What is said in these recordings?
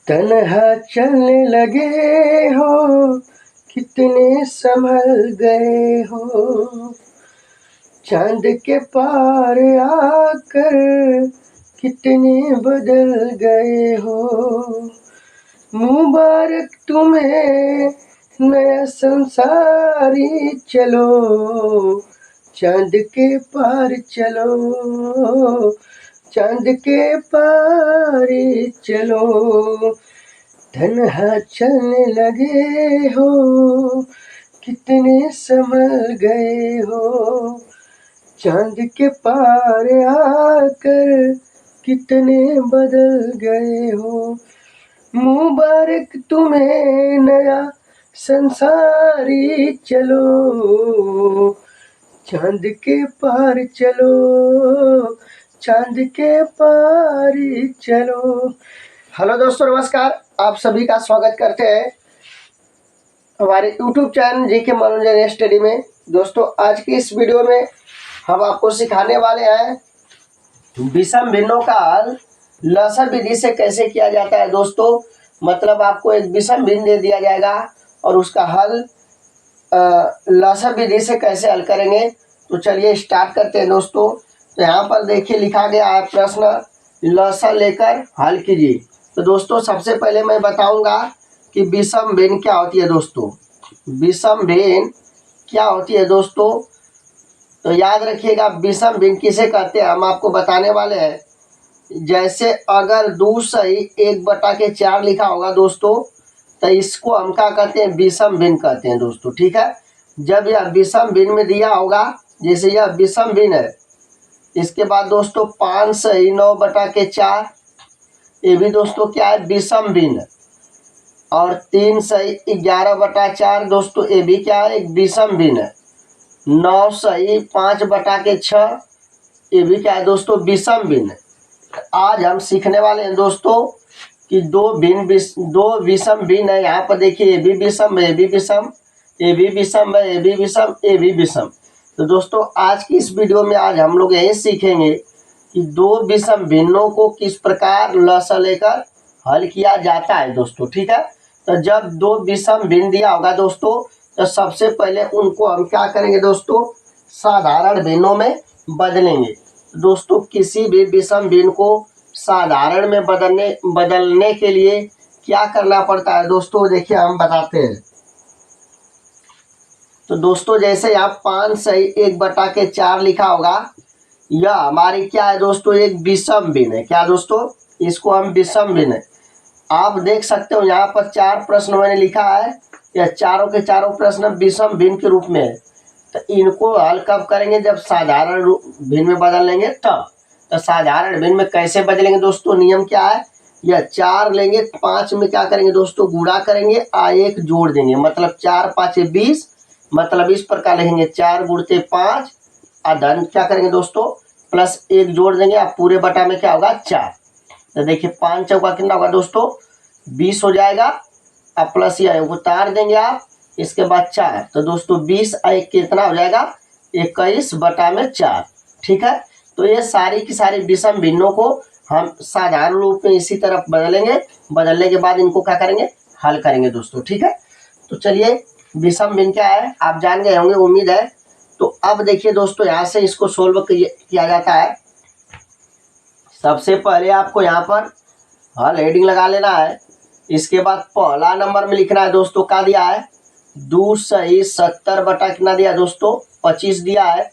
तन्हा चलने लगे हो, कितने संभल गए हो। चांद के पार आकर कितने बदल गए हो। मुबारक तुम्हें नया संसारी चलो, चांद के पार चलो, चांद के पार चलो। तन्हा चलने लगे हो, कितने संभल गए हो। चांद के पार आकर कितने बदल गए हो। मुबारक तुम्हें नया संसारी चलो, चांद के पार चलो, चांद के पार चलो। हेलो दोस्तों, नमस्कार। आप सभी का स्वागत करते हैं हमारे YouTube चैनल जी के मनोरंजन स्टडी में। दोस्तों, आज की इस वीडियो में हम आपको सिखाने वाले हैं विषम भिन्नों का हल लसर विधि से कैसे किया जाता है। दोस्तों, मतलब आपको एक विषम भिन्न दे दिया जाएगा और उसका हल लसर विधि से कैसे हल करेंगे। तो चलिए स्टार्ट करते हैं दोस्तों। तो यहाँ पर देखिए लिखा गया है प्रश्न, लसर लेकर हल कीजिए। तो दोस्तों, सबसे पहले मैं बताऊंगा कि विषम भिन्न क्या होती है। दोस्तों, विषम भिन्न क्या होती है दोस्तों, तो याद रखिएगा विषम भिन्न किसे कहते हैं हम आपको बताने वाले हैं। जैसे अगर 2/1/4 लिखा होगा दोस्तों, तो इसको हम क्या कहते हैं, विषम भिन्न कहते हैं दोस्तों। ठीक है, जब यह विषम भिन्न में दिया होगा, जैसे यह विषम भिन्न है, इसके बाद दोस्तों 5/9/4 ये भी दोस्तों क्या है, विषम भिन्न। और 3/11/4 दोस्तों ये भी क्या है, एक विषम भिन्न है। 9/5/6 ये भी क्या है दोस्तों, विषम भिन्न। आज हम सीखने वाले हैं दोस्तों कि दो विषम भिन्न है। यहाँ पर देखिए ये भी विषम है, ये भी विषम, ये भी विषम है, ये भी विषम, ये भी विषम। तो दोस्तों, आज की इस वीडियो में आज हम लोग यही सीखेंगे कि दो विषम भिन्नों को किस प्रकार लसर लेकर हल किया जाता है दोस्तों। ठीक है, तो जब दो विषम भिन्न दिया होगा दोस्तों, तो सबसे पहले उनको हम क्या करेंगे दोस्तों, साधारण भिन्नों में बदलेंगे। दोस्तों, किसी भी विषम भिन्न को साधारण में बदलने के लिए क्या करना पड़ता है दोस्तों, देखिए हम बताते हैं। तो दोस्तों, जैसे यहाँ 5/1/4 लिखा होगा, यह हमारी क्या है दोस्तों, एक विषम भिन्न है। क्या दोस्तों, इसको हम विषम भिन्न है। आप देख सकते हो यहाँ पर 4 प्रश्न मैंने लिखा है, यह चारों के चारों प्रश्न विषम भिन्न के रूप में है। तो इनको हल कब करेंगे, जब साधारण भिन्न में बदल लेंगे तब। तो साधारण भिन्न में कैसे बदलेंगे दोस्तों, नियम क्या है, यह 4 लेंगे, 5 में क्या करेंगे दोस्तों, गुणा करेंगे, 1 जोड़ देंगे, मतलब 4 5 20। मतलब इस प्रकार लिखेंगे 4 × 5 धन क्या करेंगे दोस्तों, +1 जोड़ देंगे, आप पूरे बटा में क्या होगा, 4। तो देखिए 5 चौका कितना होगा दोस्तों, 20 हो जाएगा। अब प्लस यह उतार देंगे आप, इसके बाद 4। तो दोस्तों 20 1 कितना हो जाएगा, 21/4। ठीक है, तो ये सारी की सारी विषम भिन्नों को हम साधारण रूप में इसी तरफ बदलेंगे। बदलने के बाद इनको क्या करेंगे, हल करेंगे दोस्तों। ठीक है, तो चलिए विषम भिन्न क्या है आप जान गए होंगे, उम्मीद है। तो अब देखिए दोस्तों, यहाँ से इसको सोल्व किया जाता है। सबसे पहले आपको यहाँ पर हल हेडिंग लगा लेना है। इसके बाद पहला नंबर में लिखना है दोस्तों, क्या दिया है, 2/70 कितना दिया दोस्तों, 25 दिया है।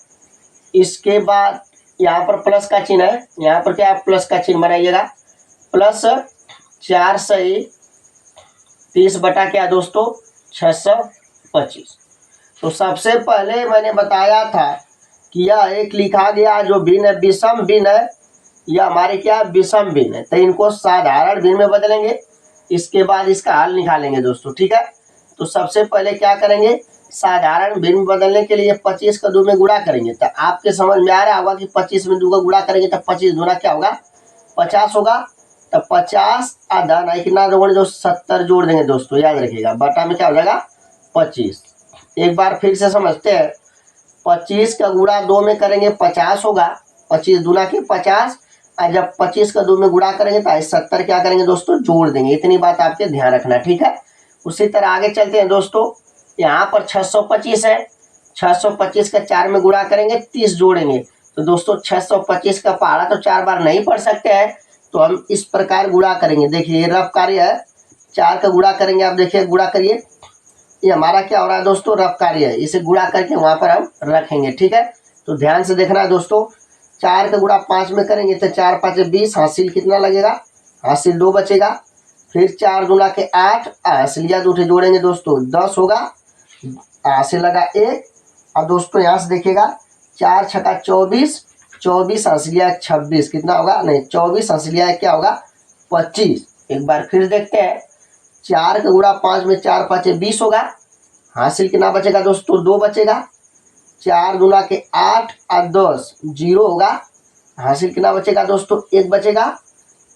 इसके बाद यहाँ पर प्लस का चिन्ह है, यहाँ पर क्या है, प्लस का चिन्ह बनाइएगा, +4/30 क्या दोस्तों, 625। तो सबसे पहले मैंने बताया था कि यह एक लिखा गया जो भिन्न है, विषम भिन्न है, यह हमारे क्या विषम भिन्न है। तो इनको साधारण भिन्न में बदलेंगे, इसके बाद इसका हल निकालेंगे दोस्तों। ठीक है, तो सबसे पहले क्या करेंगे, साधारण भिन्न बदलने के लिए 25 का 2 में गुणा करेंगे। तो आपके समझ में आ रहा होगा कि 25 में 2 का गुणा करेंगे तो 25 दूना क्या होगा, 50 होगा। तो 50 धन कितना जोड़ेंगे, जो 70 जोड़ देंगे दोस्तों, याद रखिएगा, बटा में क्या हो जाएगा, 25। एक बार फिर से समझते हैं, 25 का गुणा 2 में करेंगे 50 होगा, 25 दूना के 50, और जब 25 का 2 में गुणा करेंगे तो 70 क्या करेंगे दोस्तों, जोड़ देंगे। इतनी बात आपके ध्यान रखना, ठीक है। उसी तरह आगे चलते हैं दोस्तों। यहाँ पर 625 है, 625 का 4 में गुणा करेंगे, 30 जोड़ेंगे। तो दोस्तों 625 का पहाड़ा तो 4 बार नहीं पढ़ सकते हैं, तो हम इस प्रकार गुणा करेंगे। देखिए ये रफ कार्य है, 4 का गुणा करेंगे। आप देखिए गुणा करिए, ये हमारा क्या हो रहा है दोस्तों, रफ कार्य है। इसे गुणा करके वहाँ पर हम रखेंगे, ठीक है। तो ध्यान से देखना है दोस्तों। 4 का गुणा 5 में करेंगे तो 4 5 20, हासिल कितना लगेगा, हासिल 2 बचेगा। फिर 4 दूना के 8, हासिल या 2 जोड़ेंगे दोस्तों 10 होगा, हासिल लगा 1। और दोस्तों यहाँ से देखिएगा 4 छक्का 24, 24 हासिल 26, कितना होगा, नहीं 24 हासिल क्या होगा 25। एक बार फिर देखते हैं। 4 का गुणा 5 में 4 5 20 होगा, हासिल कितना बचेगा दोस्तों, 2 बचेगा। 4 दूना के 8 और 10 0 होगा, हासिल कितना बचेगा दोस्तों, 1 बचेगा।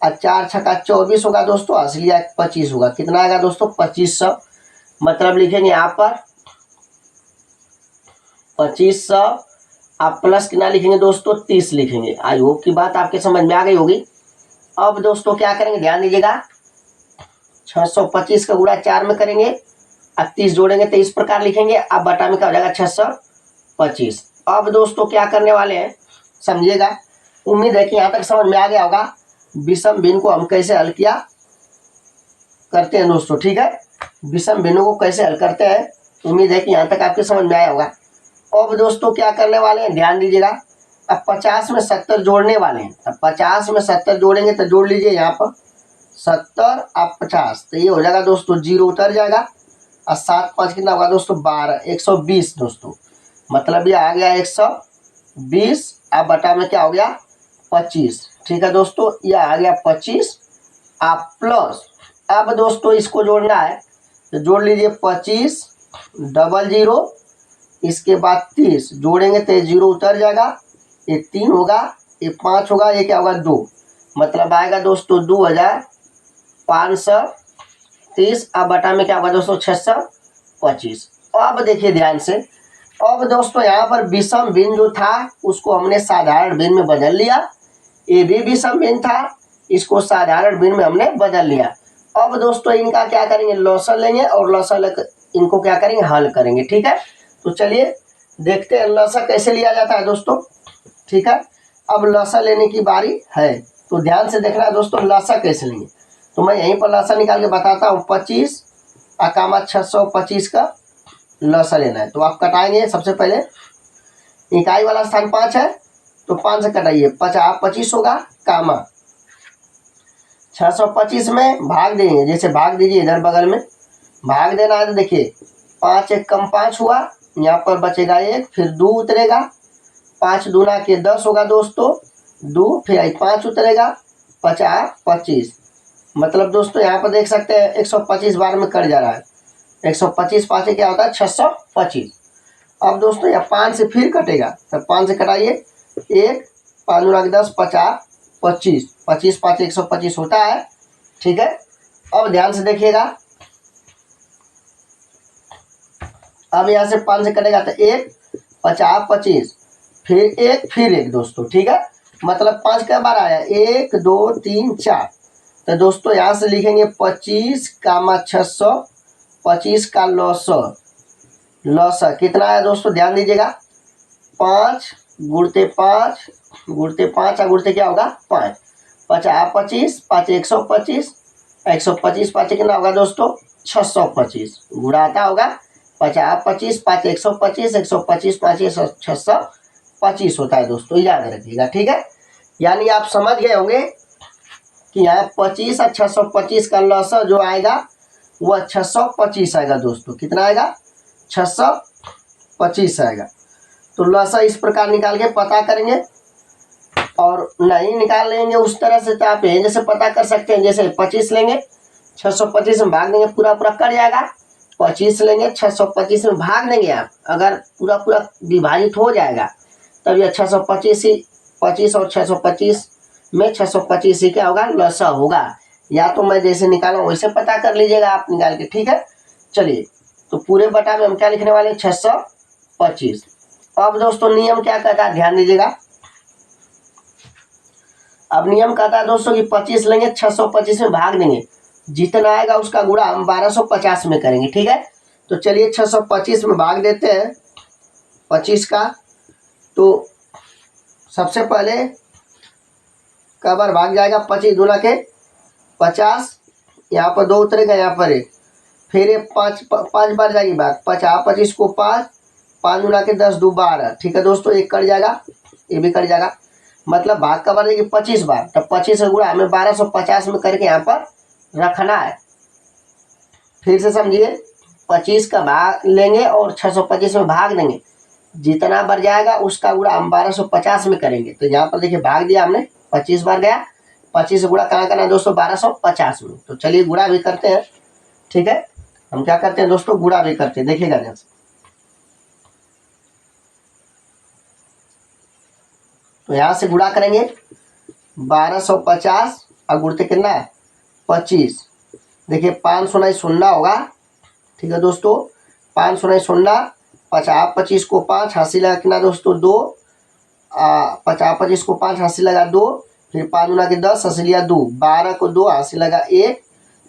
और 4 छक्का 24 होगा दोस्तों, हासिल 25 होगा, कितना आएगा दोस्तों 2500। मतलब लिखेंगे यहाँ पर 2500, आप प्लस कितना लिखेंगे दोस्तों, 30 लिखेंगे। आई होप की बात आपके समझ में आ गई होगी। अब दोस्तों क्या करेंगे, ध्यान दीजिएगा। 625 का गुणा 4 में करेंगे और 30 जोड़ेंगे तो इस प्रकार लिखेंगे। अब बटा में क्या हो जाएगा 625। अब दोस्तों क्या करने वाले हैं समझिएगा। उम्मीद है कि यहाँ तक समझ में आ गया होगा विषम भिन्न को हम कैसे हल किया करते हैं दोस्तों, ठीक है। विषम भिन्नों को कैसे हल करते हैं, उम्मीद है कि यहाँ तक आपके समझ में आया होगा। अब दोस्तों क्या करने वाले हैं, ध्यान दीजिएगा। अब 50 में 70 जोड़ने वाले हैं। अब 50 में 70 जोड़ेंगे तो जोड़ लीजिए यहाँ पर 70 और 50, तो ये हो जाएगा दोस्तों 0 उतर जाएगा। और 7 5 कितना होगा दोस्तों 12, 120 दोस्तों। मतलब ये आ गया 120, अब बटा में क्या हो गया 25, ठीक है दोस्तों। ये आ गया 25 आप प्लस। अब दोस्तों इसको जोड़ना है तो जोड़ लीजिए 25 00, इसके बाद 30 जोड़ेंगे तो 0 उतर जाएगा, ये 3 होगा, ये 5 होगा, ये क्या होगा 2। मतलब आएगा दोस्तों 2530। अब बटा में क्या होगा दोस्तों 625। अब देखिए ध्यान से। अब दोस्तों यहाँ पर विषम भिन्न जो था उसको हमने साधारण भिन्न में बदल लिया। ये भी विषम भिन्न था, इसको साधारण भिन्न में हमने बदल लिया। अब दोस्तों इनका क्या करेंगे, लॉसल लेंगे और लॉसल इनको क्या करेंगे, हल करेंगे, ठीक है। तो चलिए देखते हैं लॉसल कैसे लिया जाता है दोस्तों, ठीक है। अब लॉसल लेने की बारी है, तो ध्यान से देखना है दोस्तों लॉसल कैसे लेंगे। तो मैं यहीं पर लॉसल निकाल के बताता हूँ। 25 अकामा 625 का लॉसल लेना है। तो आप कटाएंगे सबसे पहले, इकाई वाला स्थान 5 है तो 5 से कटाइए, 25 होगा, कामा 625 में भाग देंगे। जैसे भाग दीजिए इधर बगल में भाग देना है तो देखिए 5 1 कम 5 हुआ, यहाँ पर बचेगा 1, फिर 2 उतरेगा, 5 दूना के 10 होगा दोस्तों, 2 फिर 5 उतरेगा, 50 25। मतलब दोस्तों यहाँ पर देख सकते हैं 125 बार में कट जा रहा है। 125 5 से क्या होता है 625। अब दोस्तों यहाँ 5 से फिर कटेगा, तो 5 से कटाइए, 1 5 दूना के 10 50 25, 25 5 125 होता है, ठीक है। अब ध्यान से देखिएगा। अब यहाँ से 5 से कटेगा तो 1 50 25, फिर 1 फिर 1 दोस्तों, ठीक है। मतलब 5 कै बार आया, 1 2 3 4। तो दोस्तों यहाँ से लिखेंगे 25 कामा 625 का लॉसा कितना है दोस्तों, ध्यान दीजिएगा। 5 गुणते 5 गुणते 5 और गुणते क्या होगा 5, 50 25 5 125, 125 5 कितना होगा दोस्तों 625, गुणाता होगा 50 25 5 125, 125 5 625 होता है दोस्तों, याद रखिएगा, ठीक है। यानी आप समझ गए होंगे कि यहाँ 25 और 625 का लॉसा जो आएगा वह 625 आएगा दोस्तों। कितना आएगा 625 आएगा। तो लॉसा इस प्रकार निकाल के पता करेंगे, और नहीं निकाल लेंगे उस तरह से तो आप जैसे पता कर सकते हैं। जैसे 25 लेंगे 625 में भाग देंगे, पूरा पूरा कट जाएगा। 25 लेंगे 625 में भाग देंगे, आप अगर पूरा पूरा विभाजित हो जाएगा तब यह 625 ही 25 और 625 में 625 ही क्या होगा लॉसा होगा। या तो मैं जैसे निकाला वैसे पता कर लीजिएगा आप निकाल के, ठीक है। चलिए तो पूरे बटा में हम क्या लिखने वाले 625। अब दोस्तों नियम क्या कहता है ध्यान दीजिएगा। अब नियम कहता है दोस्तों कि 25 लेंगे, 625 में भाग देंगे, जितना आएगा उसका गुणा हम 1250 में करेंगे। ठीक है, तो चलिए 625 में भाग देते हैं 25 का। तो सबसे पहले कबर भाग जाएगा 25 दूना के 50, यहाँ पर 2 उतरेगा, यहाँ पर 1, फिर ये 5 बार जाएगी भाग 50, 25 को 5, 5 दूना के 10, 2 12। ठीक है दोस्तों, एक कट जाएगा, ये भी कट जाएगा, मतलब भाग कबर देगी 25 बार, तब 25 का गुणा हमें 1250 में करके यहाँ पर रखना है। फिर से समझिए, 25 का भाग लेंगे और 625 में भाग देंगे, जितना बढ़ जाएगा उसका गुणा हम 1250 में करेंगे। तो यहाँ पर देखिए भाग दिया हमने, 25 बार गया, 25 से गुणा कहाँ करना है दोस्तों, 1250 में। तो चलिए गुणा भी करते हैं। ठीक है, हम क्या करते हैं दोस्तों, गुणा भी करते हैं, देखिएगा ध्यान से। तो यहाँ से गुणा करेंगे 1250 और गुणते कितना है 25। देखिए 5 सुनाई सुनना होगा। ठीक है दोस्तों, 5 सुनाई सुनना, 50 25 को 5 हासिल लगा कितना दोस्तों 2, 50 25 को 5 हासिल लगा 2, फिर 5 गुना के 10 हासिल लिया 2, 12 को 2 हासिल लगा 1,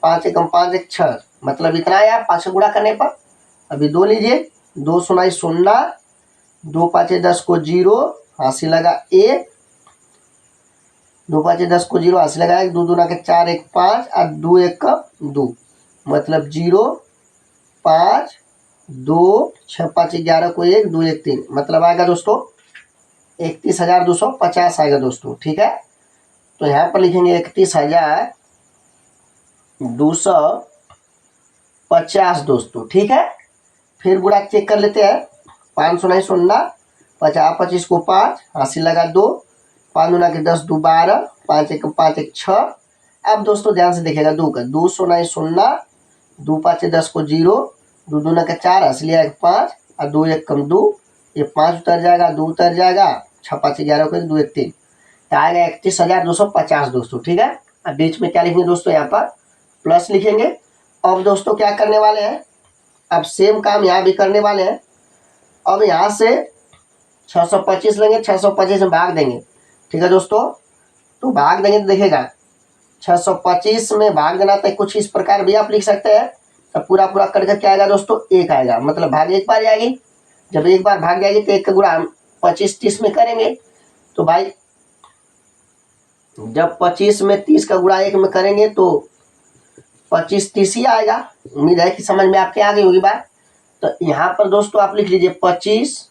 5 एकम 5 1 6, मतलब इतना है यार 5 गुणा करने पर। अभी 2 लीजिए, 2 सुनाई सुनना, 2 5 10 को 0 हासिल लगा 1, 2 5 10 को 0 हासिल लगा 1, 2 दूना के 4 1 5 और 2 1 का 2, मतलब 0 5 2 6 5 11 को 1 2 1 3, मतलब आएगा दोस्तों 31,250 आएगा दोस्तों। ठीक है, तो यहाँ पर लिखेंगे 31,250 दोस्तों। ठीक है, फिर गुणा चेक कर लेते हैं। 5 सुनाई सुनना, 50 25 को 5 हासिल लगा 2, 5 गुना के 10 2 12, 5 1 5 1 6। अब दोस्तों ध्यान से देखिएगा, 2 का 2 सुनाई सुनना, 2 5 10 को 0, 2 दूना का 4 हासिल लिया 5 और 2 1 कम 2, ये 5 उतर जाएगा, 2 उतर जाएगा, 6 5 11 को 2 1 3, तो आएगा 31,250 दोस्तों। ठीक है, अब बीच में क्या लिखेंगे दोस्तों, यहाँ पर प्लस लिखेंगे। अब दोस्तों क्या करने वाले हैं, अब सेम काम यहाँ भी करने वाले हैं। अब यहाँ से 625 लेंगे, 625 में भाग देंगे। ठीक है दोस्तों, तो भाग देंगे तो देखिएगा 625 में भाग देना तो कुछ इस प्रकार भी आप लिख सकते हैं। तो पूरा पूरा करके क्या आएगा दोस्तों, 1 आएगा, मतलब भाग एक बार जाएगी। जब एक बार भाग जाएगी तो 1 का गुणा हम 25 30 में करेंगे। तो भाई जब 25 में 30 का गुणा 1 में करेंगे तो 25 30 ही आएगा। उम्मीद है कि समझ में आपके आ गई होगी बात। तो यहाँ पर दोस्तों आप लिख लीजिए 25,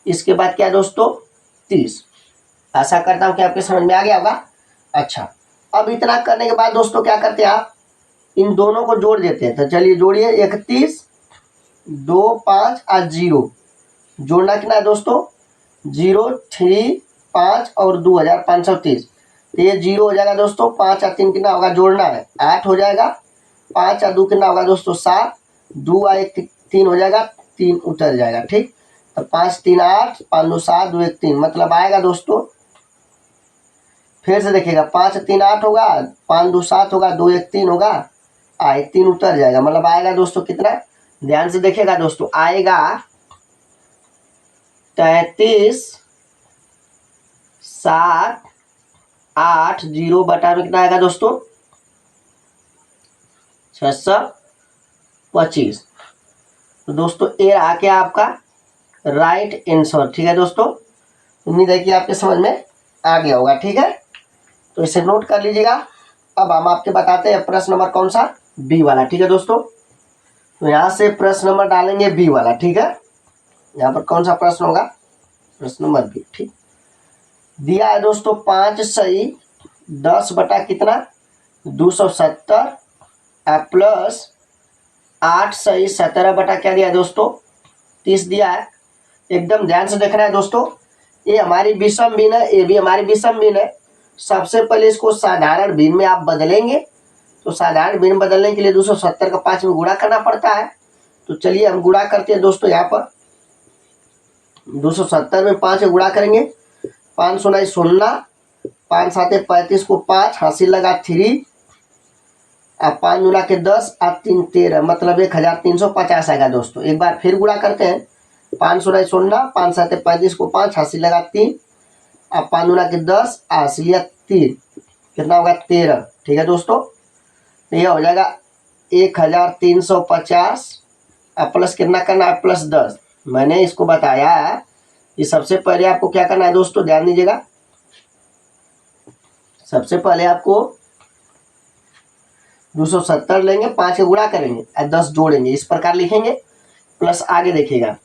इसके बाद क्या दोस्तों 30। आशा करता हूँ कि आपके समझ में आ गया होगा। अच्छा, अब इतना करने के बाद दोस्तों क्या करते हैं, आप इन दोनों को जोड़ देते हैं। तो चलिए जोड़िए, 31 2 5 और 0, जोड़ना कितना है दोस्तों 0 3 5 और 2530, तो ये 0 हो जाएगा दोस्तों। 5 और 3 कितना होगा, जोड़ना है 8 हो जाएगा, 5 और 2 कितना होगा दोस्तों 7, 2 और 1 3 हो जाएगा, 3 उतर जाएगा। ठीक, तो 5 3 8, 5 2 7, 2 1 3, मतलब आएगा दोस्तों, फिर से देखिएगा 5 3 8 होगा, 5 2 7 होगा, 2 1 3 होगा, 3 उतर जाएगा, मतलब आएगा दोस्तों कितना, ध्यान से देखिएगा दोस्तों, आएगा 33 7 8 0 बटा में कितना आएगा दोस्तों 625। तो दोस्तों ये रहा क्या आपका राइट आंसर। ठीक है दोस्तों, उम्मीद है कि आपके समझ में आ गया होगा। ठीक है, तो इसे नोट कर लीजिएगा। अब हम आपके बताते हैं प्रश्न नंबर कौन सा, बी वाला। ठीक है दोस्तों, तो यहाँ से प्रश्न नंबर डालेंगे बी वाला। ठीक है, यहाँ पर कौन सा प्रश्न होगा, प्रश्न नंबर बी। ठीक, दिया है दोस्तों 5 सही 10 बटा कितना 270 प्लस 8 सही 17 बटा क्या दिया है दोस्तों 30 दिया है। एकदम ध्यान से देखना है दोस्तों, ये हमारी विषम भिन्न है, ये भी हमारी विषम भिन्न है। सबसे पहले इसको साधारण भिन्न में आप बदलेंगे, तो साधारण भिन्न बदलने के लिए 270 का 5 में गुणा करना पड़ता है। तो चलिए हम गुणा करते हैं दोस्तों, यहाँ पर 270 में 5 से गुणा करेंगे, 5 सुनाई सुनना, 5 साते 35 को 5 हासिल लगा 3, अब 5 गुना के 10 और 3 13, मतलब 1350 आएगा दोस्तों। एक बार फिर गुणा करते हैं, 5 सुनाई सुनना, 5 साते 35 को 5 हासिल लगा 3, अब 5 गुना के 10 हासिल लिया 3 कितना होगा 13। ठीक है दोस्तों, तो ये हो जाएगा 1350 अब प्लस कितना करना है प्लस 10। मैंने इसको बताया कि सबसे पहले आपको क्या करना है दोस्तों, ध्यान दीजिएगा। सबसे पहले आपको 270 लेंगे, 5 का गुणा करेंगे और 10 जोड़ेंगे, इस प्रकार लिखेंगे। प्लस आगे देखिएगा,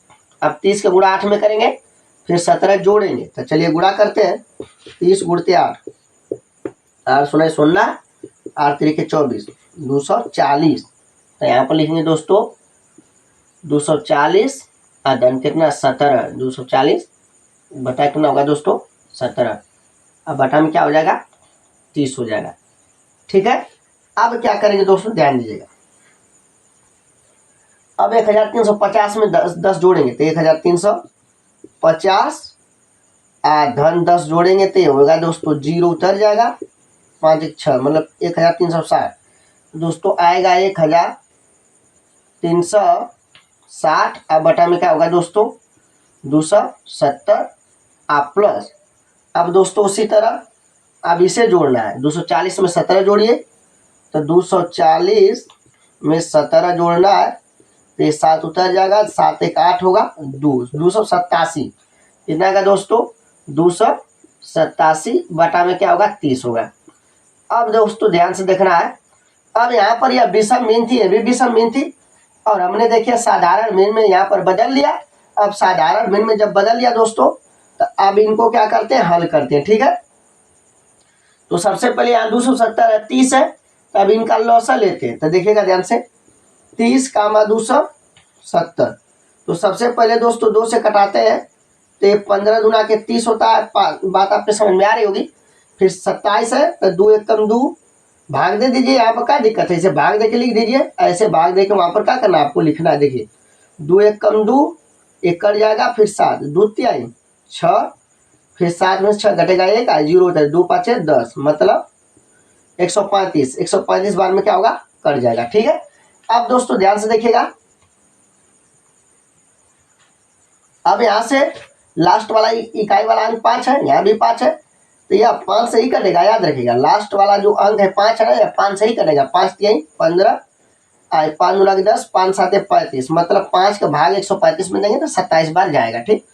अब 30 का गुणा 8 में करेंगे, फिर 17 जोड़ेंगे। तो चलिए गुणा करते हैं। 30 गुणते 8, 8 सुना 16, 8 3 के 24, 240। तो यहाँ पर लिखेंगे दोस्तों 240 और धन कितना 17, 240 बटा कितना होगा दोस्तों 17। अब बटा में क्या हो जाएगा 30 हो जाएगा। ठीक है, अब क्या करेंगे दोस्तों, ध्यान दीजिएगा। अब 1350 में 10 जोड़ेंगे तो 1350 धन 10 जोड़ेंगे तो ये होगा दोस्तों 0 उतर जाएगा, 5 1 6 मतलब 1360 दोस्तों आएगा 1360। अब बटा में क्या होगा दोस्तों 270 आप प्लस। अब दोस्तों उसी तरह अब इसे जोड़ना है, 240 में 17 जोड़िए, तो 240 में 17 जोड़ना है तो ये 7 उतर जाएगा, 7 1 8 होगा 287 कितना आएगा दोस्तों 287 बटा में क्या होगा 30 होगा। अब दोस्तों ध्यान से देखना है, अब यहाँ पर यह विषम मीन थी, ये भी विषम मीन थी और हमने देखिए साधारण मीन में यहाँ पर बदल लिया। अब साधारण मीन में जब बदल लिया दोस्तों तो अब इनको क्या करते हैं हल करते हैं। ठीक है, तो सबसे पहले यहाँ 270 है 30 है, तो अब इनका लौसा लेते हैं। तो देखिएगा ध्यान से 30 कामा 270, तो सबसे पहले दोस्तों 2 से कटाते हैं तो ये 15 दूना के 30 होता है, बात आपके समझ में आ रही होगी। फिर 27 है तो 2 1 कम 2 भाग दे दीजिए, यहाँ पर क्या दिक्कत है, इसे भाग दे के लिख दीजिए। ऐसे भाग दे के वहाँ पर क्या करना है आपको लिखना है, देखिए 2 1 कम 2 1 कट जाएगा, फिर 7 2 3 6, फिर 7 में 6 घटेगा 1 0 होता है, 2 5 10 मतलब 135, 135 बार में क्या होगा कट जाएगा। ठीक है, अब दोस्तों ध्यान से देखिएगा, अब यहाँ से लास्ट वाला इकाई वाला अंक 5 है, यहाँ भी 5 है, तो यह 5 से ही कटेगा, याद रखिएगा। लास्ट वाला जो अंक है 5 है ना, यह 5 से ही कटेगा। 5 3 15 5 गुना 10 5 7 35 मतलब 5 का भाग 135 में देंगे तो 27 बार जाएगा। ठीक,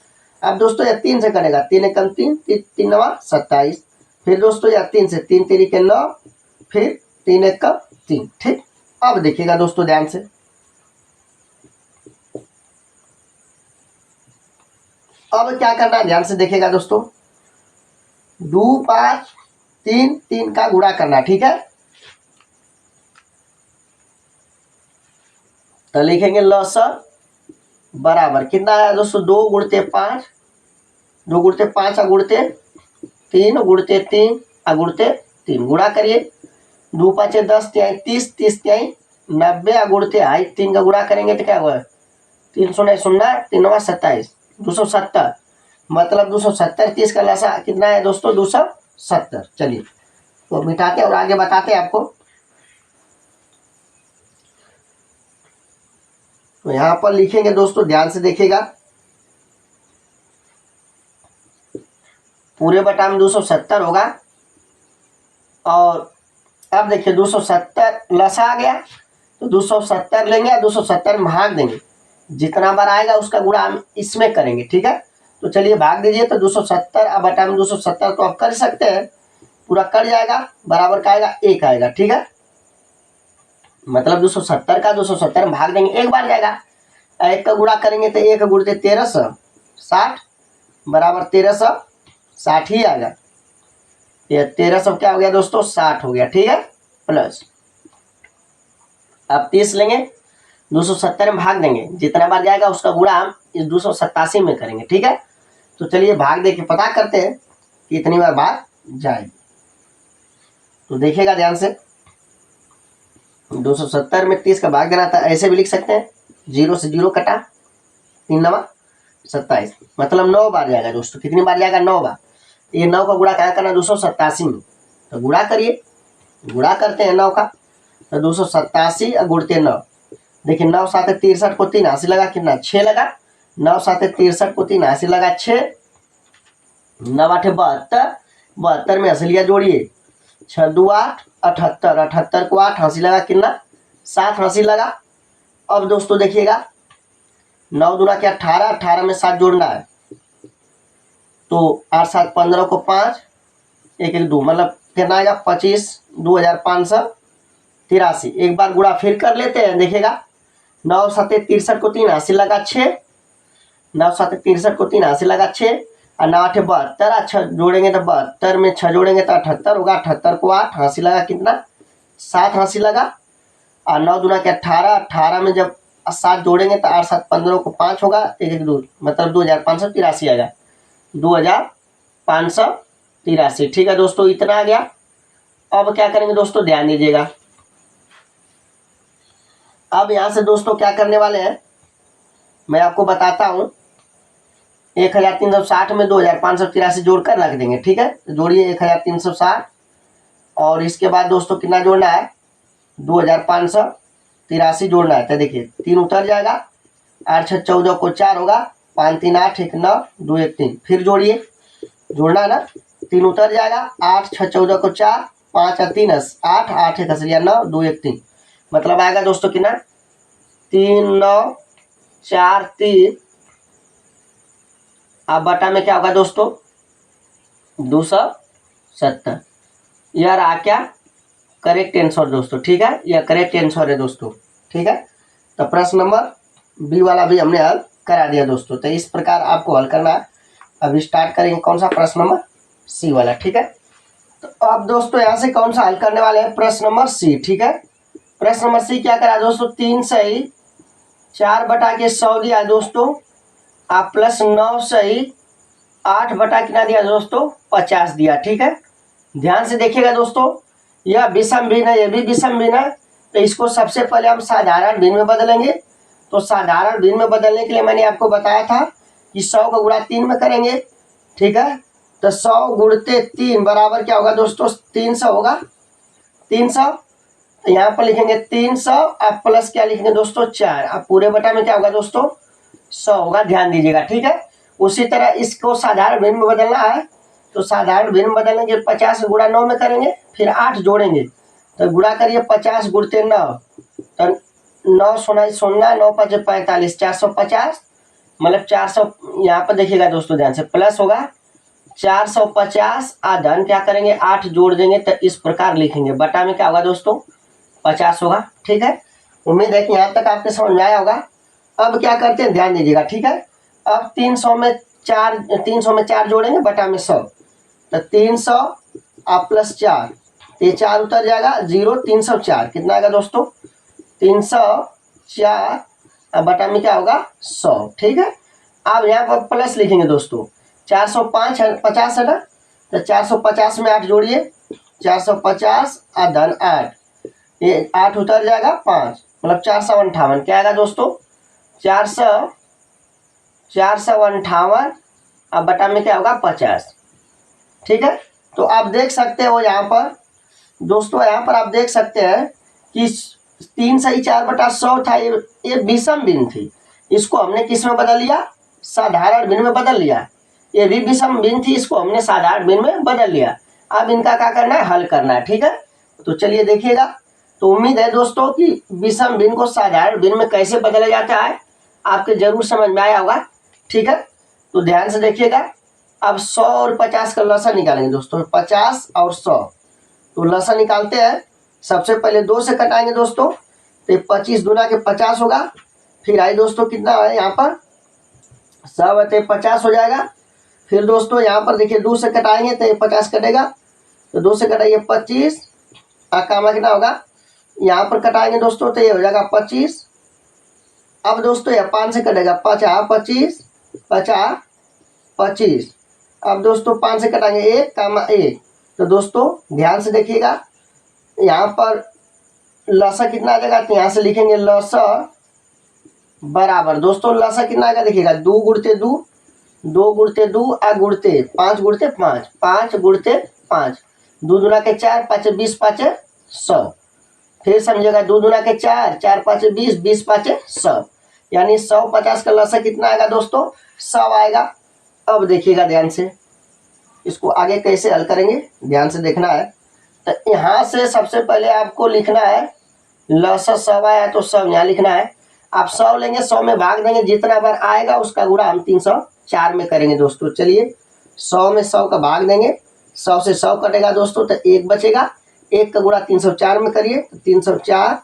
अब दोस्तों यह 3 से कटेगा, 3 1 कम 3 3 9 27, फिर दोस्तों यह 3 से 3 3 के 9, फिर 3 1 कम 3। ठीक, अब देखिएगा दोस्तों ध्यान से, अब क्या करना है ध्यान से देखिएगा दोस्तों, 2 5 3 3 का गुणा करना। ठीक है, तो लिखेंगे लसर बराबर कितना है दोस्तों 2 गुणते 5, 2 गुणते 5 गुणते 3 गुणते 3 गुणते 3 गुणा करिए। 2 5 10 3 30 30 3 90 गुणते 3 का गुणा करेंगे तो क्या हुआ 3 0 0 3 9 27 270 मतलब 270 30 का लसा कितना है दोस्तों 270। चलिए तो मिटाते और आगे बताते हैं आपको। तो यहाँ पर लिखेंगे दोस्तों ध्यान से देखिएगा, पूरे बटा में 270 होगा और अब देखिए 270 लसा आ गया तो 270 लेंगे और 270 में भाग देंगे, जितना बार आएगा उसका गुणा हम इसमें करेंगे। ठीक है, तो चलिए भाग दीजिए, तो 270 अब बटा में 270 तो आप कर सकते हैं, पूरा कट जाएगा, बराबर का आएगा 1 आएगा। ठीक है, मतलब 270 का 270 में भाग देंगे, एक बार जाएगा, 1 का गुणा करेंगे तो 1 गुणते 1360 बराबर 1360 ही आएगा। ये 1300 क्या हो गया दोस्तों 60 हो गया। ठीक है, प्लस अब 30 लेंगे 270 में भाग देंगे, जितना बार जाएगा उसका गुणा हम इस 287 में करेंगे। ठीक है, तो चलिए भाग दे के पता करते हैं कि इतनी बार भाग जाएगी। तो देखिएगा ध्यान से, 270 में 30 का भाग देना था, ऐसे भी लिख सकते हैं, 0 से 0 कटा 3 9 27 मतलब 9 बार जाएगा दोस्तों। कितनी बार जाएगा 9 बार। ये 9 का गुणा कहाँ करना 287 में, तो गुणा करिए, गुणा करते हैं 9 का, तो 287 गुणते 9, देखिए 9 7 63 को 3 80 लगा, कितना 6 लगा, 9 7 63 को 3 80 लगा 6, 9 8 72 72 में असलिया जोड़िए, 6 2 8 78, 78 को 8 हंसी लगा कितना 7 हंसी लगा। अब दोस्तों देखिएगा 9 दूना क्या 18, 18 में 7 जोड़ना है तो 8 7 15 को 5 1 1 2 मतलब कितना आएगा 25 2583। एक बार गुणा फिर कर लेते हैं, देखिएगा 9 7 63 को 3 80 लगा 6, 9 7 63 को 3 80 लगा 6 और 9 8 72, अच्छा जोड़ेंगे तो 72 में 6 जोड़ेंगे तो 78 होगा, 78 को 8 हंसी लगा कितना 7 हंसी लगा और 9 दूना के 18, 18 में जब 7 जोड़ेंगे तो 8 7 15 को 5 होगा 1 1 2 मतलब 2583 आएगा, 2583। ठीक है दोस्तों, इतना आ गया। अब क्या करेंगे दोस्तों, ध्यान दीजिएगा। अब यहां से दोस्तों क्या करने वाले हैं मैं आपको बताता हूं। 1360 में 2583 जोड़कर रख देंगे। ठीक है, जोड़िए 1360 और इसके बाद दोस्तों कितना जोड़ना है 2583 जोड़ना है। तो देखिए 3 उतर जाएगा, 8 6 14 को 4 होगा, 5 3 8 1 9 2 1 3, फिर जोड़िए, जोड़ना है ना, 3 उतर जाएगा, 8 6 14 को 4, 5 3 8 8 1 असलिया 9 2 1 3, मतलब आएगा दोस्तों कितना 3 9 4 3। अब बटा में क्या होगा दोस्तों 270। यह रहा क्या करेक्ट आंसर दोस्तों। ठीक है, यह करेक्ट आंसर है दोस्तों। ठीक है, तो प्रश्न नंबर बी वाला भी हमने हल करा दिया दोस्तों। तो इस प्रकार आपको हल करना है। अभी स्टार्ट करेंगे कौन सा प्रश्न नंबर सी वाला। ठीक है, तो अब दोस्तों यहाँ से कौन सा हल करने वाले हैं प्रश्न नंबर सी। ठीक है, प्रश्न नंबर सी क्या करा दोस्तों 3 सही 4 बटा के 100 दिया दोस्तों, आप प्लस 9 सही 8 बटा कितना दिया दोस्तों 50 दिया। ठीक है, ध्यान से देखिएगा दोस्तों, यह विषम भिन्न है, यह भी विषम भिन्न है। तो इसको सबसे पहले हम साधारण भिन्न में बदलेंगे। तो साधारण भिन्न में बदलने के लिए मैंने आपको बताया था कि 100 का गुणा 3 में करेंगे। ठीक है, तो 100 गुणते 3 बराबर क्या होगा दोस्तों 300 होगा, 300। तो यहाँ पर लिखेंगे 300 आप प्लस क्या लिखेंगे दोस्तों 4, अब पूरे बटा में क्या होगा दोस्तों 100 होगा, ध्यान दीजिएगा। ठीक है, उसी तरह इसको साधारण भिन्न में बदलना है। तो साधारण भिन्न बदलने के 50 गुणा 9 में करेंगे, फिर 8 जोड़ेंगे, तो गुणा करिए 50 गुणते 9, तो 9 सोना 9 5 45 450, मतलब 400। यहाँ पर देखिएगा दोस्तों ध्यान से प्लस होगा 450 धन क्या करेंगे 8 जोड़ देंगे, तो इस प्रकार लिखेंगे, बटा में क्या होगा दोस्तों 50 होगा। ठीक है, उम्मीद है कि यहाँ तक आपके समझ में आया होगा। अब क्या करते हैं ध्यान दीजिएगा। ठीक है, अब 300 में 4 जोड़ेंगे बटा में 100, तो 300 आप प्लस 4, ये 4 उतर जाएगा 0, 304 कितना आएगा दोस्तों 304, अब बटा में क्या होगा 100। ठीक है, अब यहाँ पर प्लस लिखेंगे दोस्तों 405 है 50 है ना, तो 450 में 8 जोड़िए, 450 धन 8, ये 8 उतर जाएगा 5, मतलब 458 क्या आएगा दोस्तों 458, अब बटा में क्या होगा 50। ठीक है, तो आप देख सकते हो यहाँ पर दोस्तों, यहाँ पर आप देख सकते हैं कि 3 सही 4 बटा 100 था, ये विषम भिन्न थी, इसको हमने किस में बदल लिया साधारण भिन्न में बदल लिया। ये भी विषम भिन्न थी, इसको हमने साधारण भिन्न में बदल लिया। अब इनका क्या करना है हल करना है। ठीक है, तो चलिए देखिएगा। तो उम्मीद है दोस्तों कि विषम भिन्न को साधारण भिन्न में कैसे बदला जाता है आपके जरूर समझ में आया होगा। ठीक है, तो ध्यान से देखिएगा। अब 100 और 50 का लसा निकालेंगे दोस्तों, 50 और 100, तो लसा निकालते हैं। सबसे पहले 2 से कटाएंगे दोस्तों, तो 25 दूना के 50 होगा, फिर आई दोस्तों कितना है यहाँ पर 100 बटे 50 हो जाएगा। फिर दोस्तों यहाँ पर देखिए 2 से कटाएंगे तो 50 कटेगा, तो 2 से कटाइए 25, कामा कितना होगा यहाँ पर कटाएंगे दोस्तों, तो ये हो जाएगा 25। अब दोस्तों यह 5 से कटेगा 50 25 50 25, अब दोस्तों 5 से कटाएंगे 1 कामा 1, तो दोस्तों ध्यान से देखिएगा यहाँ पर लसा कितना आ जाएगा, तो यहाँ से लिखेंगे लसा बराबर दोस्तों लसा कितना आएगा देखिएगा 2 गुणते 2, 2 गुणते 2 गुणते 5 गुणते 5, 5 गुणते 5, 2 दूना के 4 5 20 5 100, फिर समझिएगा 2 दूना के 4 4 5 20 20 5 100, यानी 150 का लसा कितना आएगा दोस्तों 100 आएगा। अब देखिएगा ध्यान से, इसको आगे कैसे हल करेंगे ध्यान से देखना है। तो यहाँ से सबसे पहले आपको लिखना है लसा 100 आया तो 100 यहाँ लिखना है। आप 100 लेंगे, 100 में भाग देंगे, जितना बार आएगा उसका गुणा हम 304 में करेंगे दोस्तों। चलिए 100 में 100 का भाग देंगे, 100 से 100 कटेगा दोस्तों तो 1 बचेगा। 1 का गुणा 304 में करिए तो 304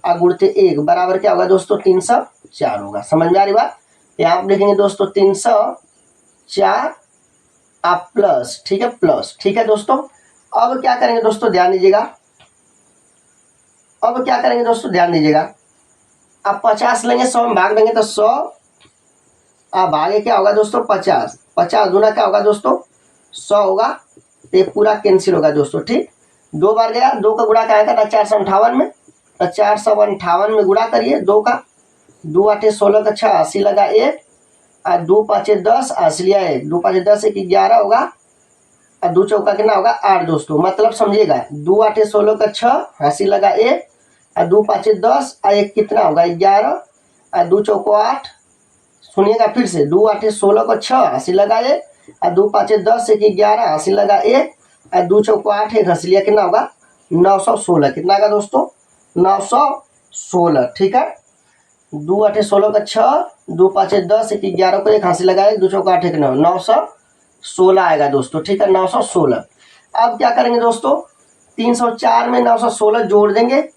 और गुणते 1 बराबर क्या होगा दोस्तों 304 होगा। समझ में आ रही बात। यहाँ आप लिखेंगे दोस्तों 304 आप प्लस, ठीक है, प्लस, ठीक है दोस्तों। अब क्या करेंगे दोस्तों ध्यान दीजिएगा, अब क्या करेंगे दोस्तों ध्यान दीजिएगा। आप 50 लेंगे, 100 में भाग देंगे तो 100 अब आगे क्या होगा दोस्तों 50, 50 दूना क्या होगा दोस्तों 100 होगा। तो ये पूरा कैंसिल होगा दोस्तों, ठीक। 2 बार गया, 2 का गुणा क्या आएगा था 458 में, तो 458 में गुणा करिए 2 का, 2 8 16 का 6 80 लगा 1 और 2 5 10 80 लिया 1, 2 5 10 1 11 होगा और 2 चौका कितना होगा 8 दोस्तों। मतलब समझिएगा 2 8 16 का 6 80 लगा 1 और 2 5 10 और 1 कितना होगा 11 और 2 चौको 8। सुनिएगा फिर से 2 8 16 का 6 80 लगा 1 और 2 5 10 1 11 80 लगा 1 और 2 चौको 8 1 80 लिया कितना होगा 916। कितना होगा दोस्तों 916, ठीक है। 2 8 16 का 6 2 5 10 1 11 को 1 80 लगाए 2 चौका 8 1 9 916 आएगा दोस्तों, ठीक है 916। अब क्या करेंगे दोस्तों 304 में 916 जोड़ देंगे,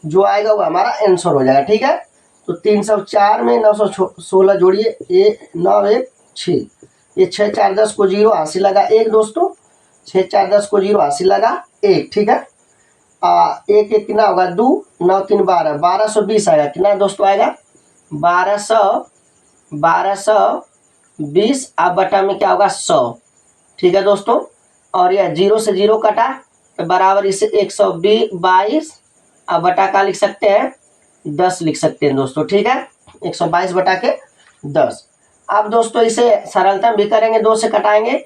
जो आएगा वो हमारा आंसर हो जाएगा, ठीक है। तो 304 में 916 जोड़िए, ये 9 1 6, ये 6 4 10 को 0 80 लगा 1 दोस्तों, 6 4 10 को 0 80 लगा 1, ठीक है। 1 1 कितना होगा 2 9 3 12 1220 आएगा। कितना दोस्तों आएगा 1220 आप बटा में क्या होगा 100, ठीक है दोस्तों। और यह 0 से 0 कटा तो बराबर इसे 122 अब बटा का लिख सकते हैं 10 लिख सकते हैं दोस्तों, ठीक है 122 बटा के 10। अब दोस्तों इसे सरलता भी करेंगे, 2 से कटाएंगे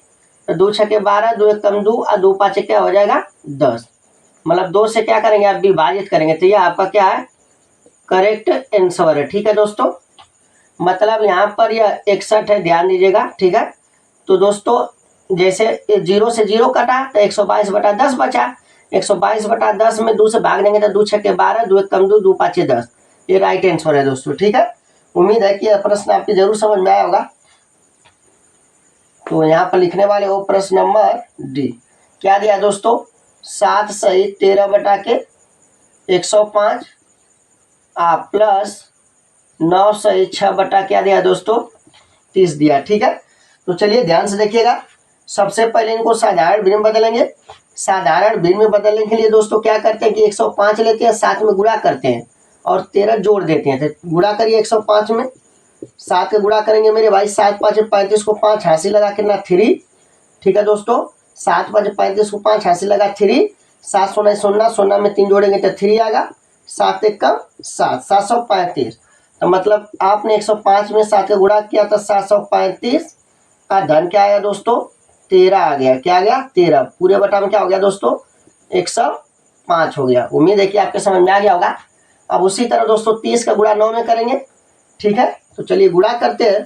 तो 2 6 12 2 1 कम 2 और 2 5 क्या हो जाएगा 10। मतलब 2 से क्या करेंगे आप विभाजित करेंगे तो ये आपका क्या है करेक्ट आंसर है, ठीक है दोस्तों। मतलब यहाँ पर यह 61 है, ध्यान दीजिएगा, ठीक है। तो दोस्तों जैसे 0 से 0 कटा तो 122 बटा 10 बचा, 122 बटा 10 में 2 से भाग देंगे तो 2 6 12 2 1 कम 2 2 5 10, ये राइट आंसर है दोस्तों, ठीक है। उम्मीद है कि यह प्रश्न आपके जरूर समझ में आया होगा। तो यहाँ पर लिखने वाले हो प्रश्न नंबर डी। क्या दिया दोस्तों 7 सही 13 बटा के 105 प्लस 9 सही 6 बटा क्या दिया दोस्तों 30 दिया, ठीक है। तो चलिए ध्यान से देखिएगा, सबसे पहले इनको साधारण भिन्न में बदलेंगे। साधारण भिन्न में बदलने के लिए दोस्तों क्या करते हैं कि 105 लेते हैं, साथ में गुणा करते हैं और 13 जोड़ देते हैं। तो गुणा करिए 105 में 7 का गुणा करेंगे मेरे भाई, 7 5 35 को 5 80 लगा कितना 3, ठीक है दोस्तों। 7 5 35 को 5 80 लगा 3, 7 सोना 0 0 में 3 जोड़ेंगे तो 3 आएगा, 7 1 कम 7 735। तो मतलब आपने 105 में 7 का गुणा किया तो 735 का धन क्या आया दोस्तों 13 आ गया। क्या आ गया 13, पूरे बटा में क्या हो गया दोस्तों 105 हो गया। उम्मीद है कि आपके समझ में आ गया होगा। अब उसी तरह दोस्तों 30 का गुणा 9 में करेंगे, ठीक है। तो चलिए गुणा करते हैं।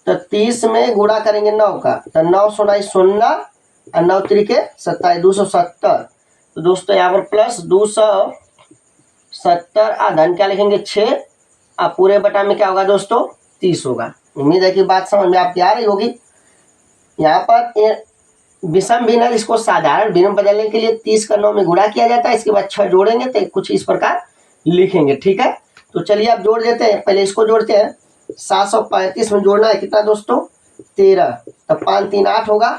तो 30 में गुणा करेंगे 9 का तो 9 सोना 0 और 9 3 27 270। तो दोस्तों यहाँ पर प्लस 270 और धन क्या लिखेंगे 6 और पूरे बटा में क्या होगा दोस्तों 30 होगा। उम्मीद है कि बात समझ में आपकी आ रही होगी। यहाँ पर विषम भिन्न है, इसको साधारण भिन्न बदलने के लिए 30 का 9 में गुणा किया जाता है, इसके बाद 6 जोड़ेंगे तो कुछ इस प्रकार लिखेंगे, ठीक है। तो चलिए आप जोड़ देते हैं, पहले इसको जोड़ते हैं। 735 में जोड़ना है कितना दोस्तों 13, तो 5 3 8 होगा,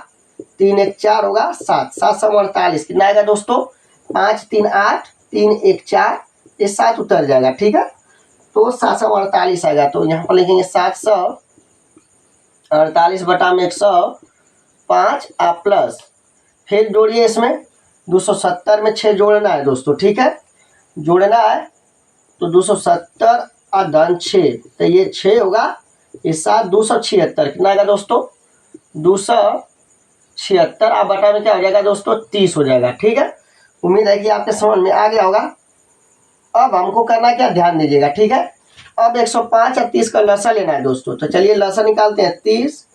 3 1 4 होगा 7, 748 कितना आएगा दोस्तों 5 3 8 3 1 4, ये 7 उतर जाएगा, ठीक है। तो 748 आएगा। तो यहाँ पर लिखेंगे 748 बटा में 105 आप प्लस, फिर जोड़िए इसमें 270 में 6 जोड़ना है दोस्तों, ठीक है। जोड़ना है तो 270 और धन 6, तो ये 6 होगा, ये 7 276 कितना आएगा दोस्तों 276 आप बटा में क्या हो जाएगा दोस्तों 30 हो जाएगा, ठीक है। उम्मीद है कि आपके समझ में आ गया होगा। अब हमको करना क्या ध्यान दीजिएगा, ठीक है। अब 105 और 30 का लसा लेना है दोस्तों। तो चलिए लसा निकालते हैं 30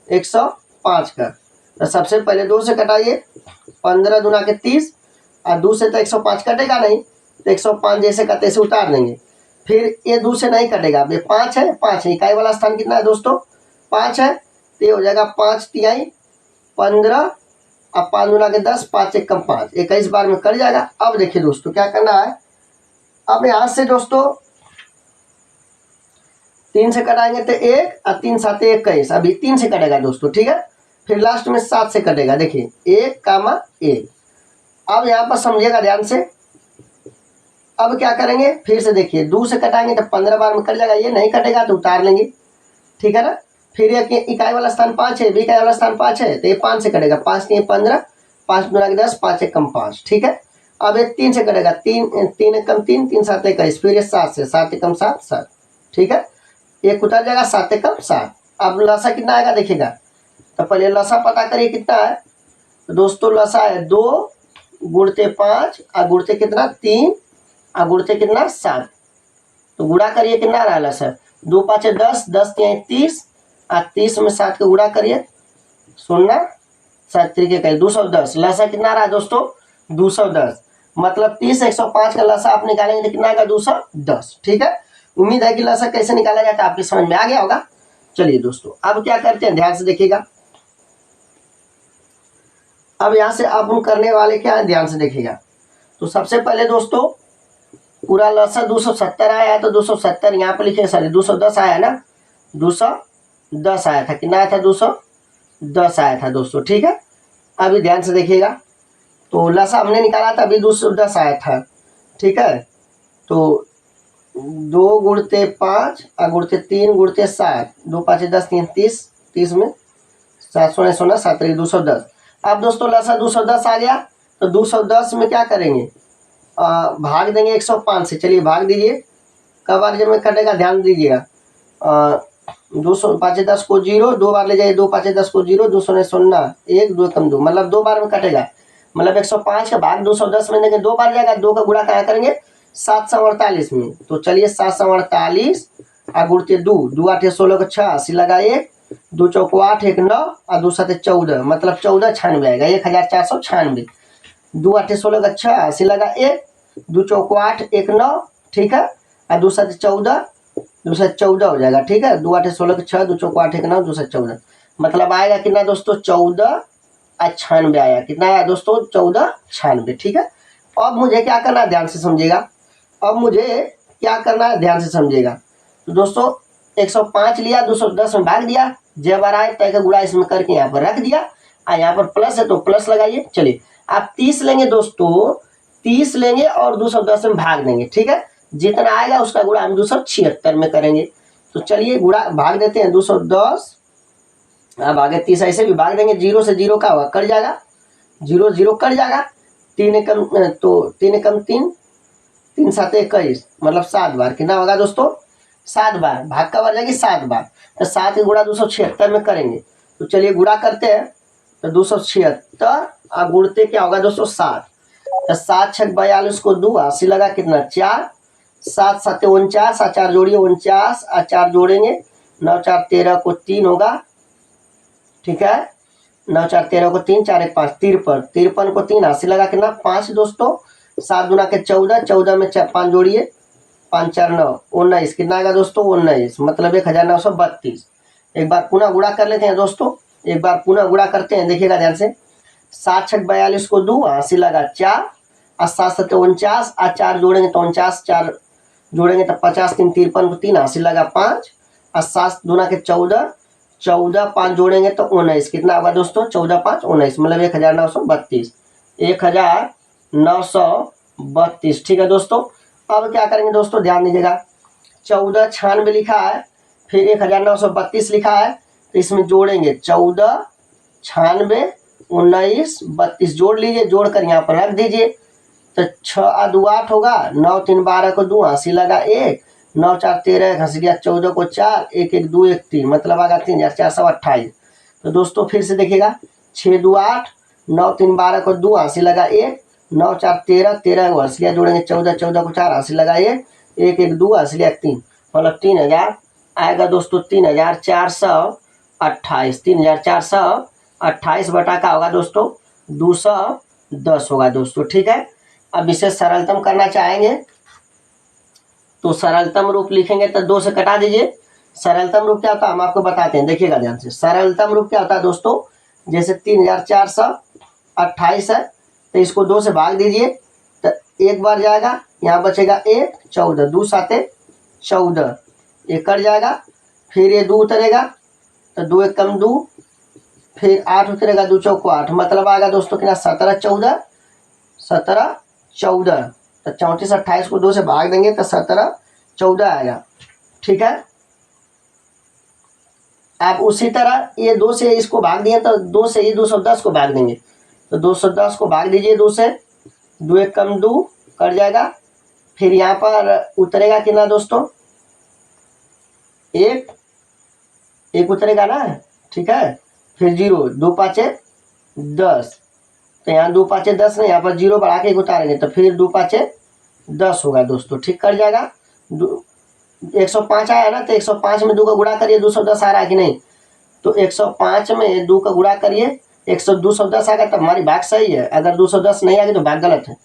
105 का। तो सबसे पहले 2 से कटाइए, 15 दूना के 30 और 2 से तो 105 कटेगा नहीं, तो 105 जैसे का तैसे उतार देंगे। फिर ये 2 से नहीं कटेगा, अब ये 5 है, 5 है, इकाई वाला स्थान कितना है दोस्तों 5 है, तो ये हो जाएगा 5 तिहाई 15 अब 5 दूना के 10, 5 एक कम 5, 21 बार में कट जाएगा। अब देखिए दोस्तों क्या करना है, अब यहाँ से दोस्तों 3 से कटाएंगे तो 1 और 3 7 21, अभी 3 से कटेगा दोस्तों, ठीक है। फिर लास्ट में 7 से कटेगा, देखिए 1 कामा 1। अब यहाँ पर समझिएगा ध्यान से, अब क्या करेंगे फिर से देखिए 2 से कटाएंगे तो 15 बार में कट जाएगा, ये नहीं कटेगा तो उतार लेंगे, ठीक है ना। फिर ये इकाई वाला स्थान 5 है, बी इकाई वाला स्थान 5 है, तो ये 5 से कटेगा, 5 3 15, 5 दूना के 10, 5 एक कम 5, ठीक है। अब ये 3 से कटेगा, 3 एक कम 3, 3 7 21, फिर ये 7 से, 7 एक कम 7 7, ठीक है, एक उतर जाएगा, 7 एक कम 7। अब लसा कितना आएगा देखिएगा, तो पहले लसा पता करिए कितना है, तो दोस्तों लसा है 2 गुणते 5 और गुणते कितना 3 और गुणते कितना 7, तो गुणा करिए कितना आ रहा है लसा, 2 5 10, 10 3 30 और 30 में 7 के गुणा करिए, 0 7 तरीके का 210, लसा कितना आ रहा है दोस्तों 210, मतलब 30 105 का लसा आप निकालेंगे तो कितना आएगा 210, ठीक है। उम्मीद है कि लसा कैसे निकाला जाता है आपके समझ में आ गया होगा। चलिए दोस्तों अब क्या करते हैं ध्यान से देखिएगा, अब यहाँ से अब हम करने वाले क्या है ध्यान से देखिएगा। तो सबसे पहले दोस्तों पूरा लसा 270 आया है, तो 270 यहाँ पे लिखे, सॉरी 210 आया है ना, 210 आया था, कितना आया था 210 आया था दोस्तों, ठीक है। अभी ध्यान से देखिएगा, तो लसा हमने निकाला था, अभी 210 आया था, ठीक है। तो 2 गुणते 5 और गुणते 3 गुणते 7, 2 5 10 3 30, 30 में 7 सोलह 7 210। अब दोस्तों लसा 210 आ गया, तो 210 में क्या करेंगे, भाग देंगे 105 से, चलिए भाग दीजिए, कब बार जब में कटेगा ध्यान दीजिएगा, 2 5 10 को 0, 2 बार ले जाइए, 2 5 10 को 0, 2 0 0 1 2 कम 2, मतलब 2 बार में कटेगा, मतलब 105 का भाग 210 में देंगे, 2 बार जाएगा, 2 का गुणा क्या करेंगे 748 में, तो चलिए 748 और गुणते 2, 2 8 16 को 6 80 लगा 1, 2 चौको 8 1 9 और 2 7 14, मतलब 1496 आएगा, 1496, 2 8 16 का 6 80 लगा 1, 2 चौको 8 1 9, ठीक है, और 2 7 14, 2 7 14 हो जाएगा, ठीक है, 2 8 16 का 6, 2 चौको 8 1 9, 2 7 14, मतलब आएगा कितना दोस्तों 1496 आया, कितना आया दोस्तों 1496, ठीक है। अब मुझे क्या करना है ध्यान से समझिएगा, अब मुझे क्या करना है ध्यान से समझिएगा, तो दोस्तों 105 लिया, 210 में भाग दिया, जब बार आए तय का गुणा इसमें करके यहाँ पर रख दिया, और यहाँ पर प्लस है तो प्लस लगाइए। चलिए आप 30 लेंगे दोस्तों, 30 लेंगे और 210 में भाग देंगे, ठीक है, जितना आएगा उसका गुणा हम 276 में करेंगे। तो चलिए गुणा भाग देते हैं 210, अब आगे 30 ऐसे भी भाग देंगे, 0 से 0 का होगा कट जाएगा, 0 0 कट जाएगा, 3 कम तो 3 कम 3, 3 7 21, मतलब 7 बार, कितना होगा दोस्तों 7 बार, भाग का बार जाएगी 7 बार, तो 7 के गुणा 276 में करेंगे। तो चलिए गुणा करते हैं, तो 276 और गुणते क्या होगा दोस्तों 7, तो 7 6 42 को 2 80 लगा कितना 4, 7 7 49 और 4 जोड़िए 49 और 4 जोड़ेंगे 9 4 13 को 3 होगा, ठीक है, 9 4 13 को 3 4 1 5 53, 53 को 3 80 लगा कितना 5 दोस्तों, 7 गुना के 14, 14 में 5 जोड़िए 5 4 9 19, कितना आएगा दोस्तों 19, मतलब 1932। एक बार पुनः गुणा कर लेते हैं दोस्तों, एक बार पुनः गुणा करते हैं, देखिएगा ध्यान से, 7 6 42 को 2 80 लगा 4 और 7 7 49 और 4 जोड़ेंगे तो 49, 4 जोड़ेंगे तो 50, 3 53 को 3 80 लगा 5 और 7 दूना के 14, 14 5 जोड़ेंगे तो 19, कितना होगा दोस्तों 14 5 19, मतलब 1932, 1932, ठीक है दोस्तों। अब क्या करेंगे दोस्तों ध्यान दीजिएगा, 1496 लिखा है, फिर 1932 लिखा है, तो इसमें जोड़ेंगे 14 96 19 32, जोड़ लीजिए, जोड़कर यहाँ पर रख दीजिए, तो 6 2 8 होगा, 9 3 12 को 2 80 लगा 1, 9 4 13 घस गया 14 को 4 1 1 2 1 3, मतलब आगा 3428। तो दोस्तों फिर से देखिएगा, 6 2 8, 9 3 12 को 2 80 लगा 1, 9 4 13 13 को 80 जोड़ेंगे 14 14 को 4 80 लगा 1 1 1 2 80 3, मतलब 3000 आएगा दोस्तों, 3428, 28 बटा का होगा दोस्तों 210 होगा दोस्तों। ठीक है, अब इसे सरलतम करना चाहेंगे तो सरलतम रूप लिखेंगे तो 2 से कटा दीजिए। सरलतम रूप क्या होता है हम आपको बताते हैं, देखिएगा ध्यान से। सरलतम रूप क्या होता है दोस्तों, जैसे 3428 है तो इसको 2 से भाग दीजिए तो एक बार जाएगा, यहाँ बचेगा 1, 14, 2 साते 14, ये कट जाएगा। फिर ये 2 उतरेगा तो 2 एक कम 2, फिर 8 उतरेगा, 2 चौको 8, मतलब आएगा दोस्तों कितना 17 14, 17 14, तो 34 28 को 2 से भाग देंगे तो 17 14 आएगा। ठीक है, अब उसी तरह ये 2 से इसको भाग दिए तो 2 से ये 210 को भाग देंगे तो 210 को भाग दीजिए 2 से, 2 एक कम 2 कट जाएगा। फिर यहाँ पर उतरेगा कितना दोस्तों 1 उतरेगा ना। ठीक है, फिर 0, 2 5 10, तो यहाँ 2 5 10 नहीं, यहाँ पर 0 बढ़ा के उतारेंगे तो फिर 2 5 10 होगा दोस्तों। ठीक, कर जाएगा। 105 आया ना तो 105 में 2 का गुणा करिए, 210 आ रहा है कि नहीं, तो 105 में 2 का गुणा करिए 210 आएगा, तब हमारी भाग सही है। अगर 210 नहीं आएगी तो भाग गलत है।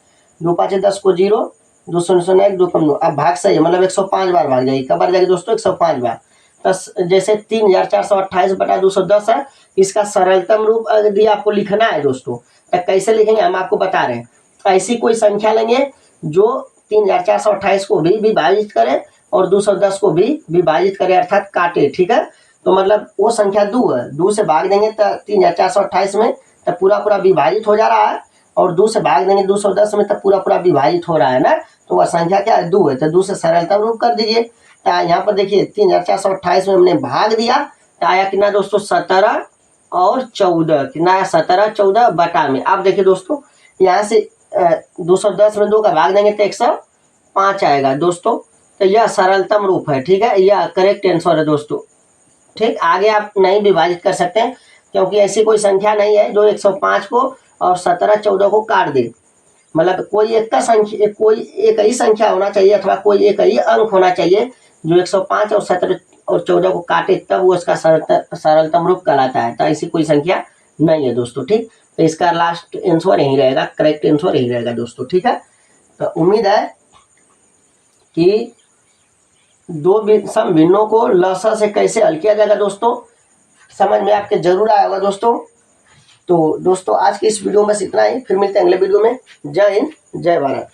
2 5 10 को 0, 2 0 1 2 कम 2, अब भाग सही है, मतलब 105 बार भाग जाएगी। कब बार जाएगी दोस्तों 105 बार। तो जैसे 3428 बटा 210 है, इसका सरलतम रूप यदि आपको लिखना है दोस्तों तो कैसे लिखेंगे हम आपको बता रहे हैं। ऐसी कोई संख्या लेंगे जो 3428 को भी विभाजित करे और 210 को भी विभाजित करे, अर्थात काटे। ठीक है, तो मतलब वो संख्या 2 है, 2 से भाग देंगे तो 3428 में तो पूरा पूरा विभाजित हो जा रहा है, और 2 से भाग देंगे 210 में तो पूरा पूरा विभाजित हो रहा है ना, तो वह संख्या क्या है 2 है। तो 2 से सरलतम रूप कर दीजिए। तो यहाँ पर देखिए 3428 में हमने भाग दिया तो आया कितना दोस्तों 17 और 14, कितना आया 17 14 बटा में। अब देखिए दोस्तों यहाँ से 210 में 2 का भाग देंगे तो 105 आएगा दोस्तों। तो यह सरलतम रूप है। ठीक है, यह करेक्ट आंसर है दोस्तों। ठीक, आगे आप नहीं विभाजित कर सकते हैं क्योंकि ऐसी कोई संख्या नहीं है जो 105 को और 17 14 को काट दे। मतलब कोई एक का संख्या, कोई एक ही संख्या होना चाहिए अथवा कोई एक ही अंक होना चाहिए जो 105 और 17 और 14 को काटे, तब वो उसका सरलतम रूप कहलाता है। तो ऐसी कोई संख्या नहीं है दोस्तों। ठीक, तो इसका लास्ट आंसर यही रहेगा, करेक्ट आंसर यही रहेगा दोस्तों। ठीक है, तो उम्मीद है कि 2 सम भिन्नों को लसा से कैसे हल किया जाएगा दोस्तों समझ में आपके जरूर आया होगा दोस्तों। तो दोस्तों आज की इस वीडियो में इतना ही, फिर मिलते हैं अगले वीडियो में। जय हिंद, जय भारत।